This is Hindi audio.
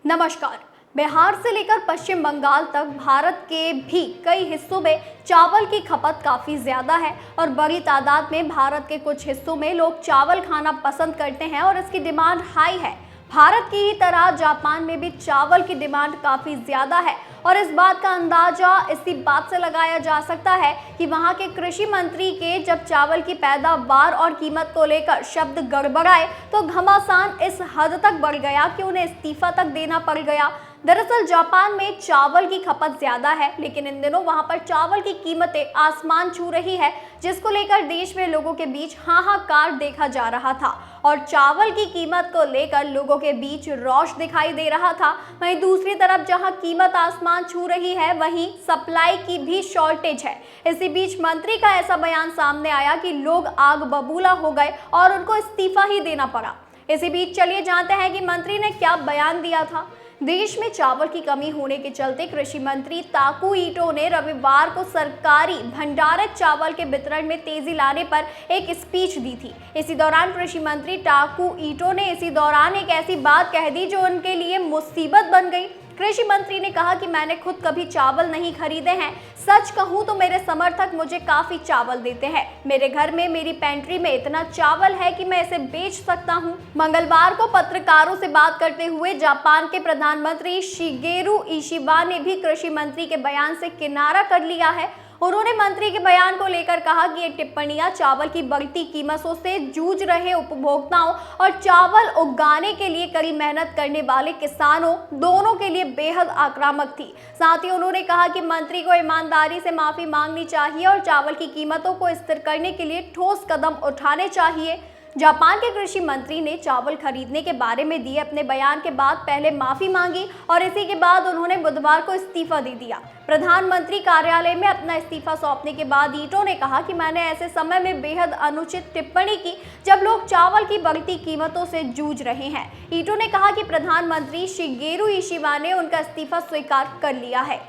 नमस्कार। बिहार से लेकर पश्चिम बंगाल तक भारत के भी कई हिस्सों में चावल की खपत काफ़ी ज़्यादा है और बड़ी तादाद में भारत के कुछ हिस्सों में लोग चावल खाना पसंद करते हैं और इसकी डिमांड हाई है। भारत की ही तरह जापान में भी चावल की डिमांड काफ़ी ज़्यादा है और इस बात का अंदाज़ा इसी बात से लगाया जा सकता है कि वहाँ के कृषि मंत्री के जब चावल की पैदावार और कीमत को लेकर शब्द गड़बड़ाए तो घमासान इस हद तक बढ़ गया कि उन्हें इस्तीफा तक देना पड़ गया। दरअसल जापान में चावल की खपत ज्यादा है, लेकिन इन दिनों वहां पर चावल की कीमतें आसमान छू रही है, जिसको लेकर देश में लोगों के बीच हाहाकार देखा जा रहा था और चावल की कीमत को लेकर लोगों के बीच रोष दिखाई दे रहा था। वहीं दूसरी तरफ जहां कीमत आसमान छू रही है, वहीं सप्लाई की भी शॉर्टेज है। इसी बीच मंत्री का ऐसा बयान सामने आया कि लोग आग बबूला हो गए और उनको इस्तीफा ही देना पड़ा। इसी बीच चलिए जानते हैं कि मंत्री ने क्या बयान दिया था। देश में चावल की कमी होने के चलते कृषि मंत्री ताकू ईटो ने रविवार को सरकारी भंडारित चावल के वितरण में तेजी लाने पर एक स्पीच दी थी। इसी दौरान कृषि मंत्री ताकू ईटो ने एक ऐसी बात कह दी जो उनके लिए मुसीबत बन गई। कृषि मंत्री ने कहा कि मैंने खुद कभी चावल नहीं खरीदे हैं। सच कहूं तो मेरे समर्थक मुझे काफी चावल देते हैं। मेरे घर में मेरी पेंट्री में इतना चावल है कि मैं इसे बेच सकता हूं। मंगलवार को पत्रकारों से बात करते हुए जापान के प्रधानमंत्री शिगेरू इशिबा ने भी कृषि मंत्री के बयान से किनारा कर लिया है। उन्होंने मंत्री के बयान को लेकर कहा कि ये टिप्पणियां चावल की बढ़ती कीमतों से जूझ रहे उपभोक्ताओं और चावल उगाने के लिए कड़ी मेहनत करने वाले किसानों दोनों के लिए बेहद आक्रामक थी। साथ ही उन्होंने कहा कि मंत्री को ईमानदारी से माफी मांगनी चाहिए और चावल की कीमतों को स्थिर करने के लिए ठोस कदम उठाने चाहिए। जापान के कृषि मंत्री ने चावल खरीदने के बारे में दिए अपने बयान के बाद पहले माफी मांगी और इसी के बाद उन्होंने बुधवार को इस्तीफा दे दिया। प्रधानमंत्री कार्यालय में अपना इस्तीफा सौंपने के बाद ईटो ने कहा कि मैंने ऐसे समय में बेहद अनुचित टिप्पणी की जब लोग चावल की बढ़ती कीमतों से जूझ रहे हैं। ईटो ने कहा कि प्रधानमंत्री शिगेरू इशिबा ने उनका इस्तीफा स्वीकार कर लिया है।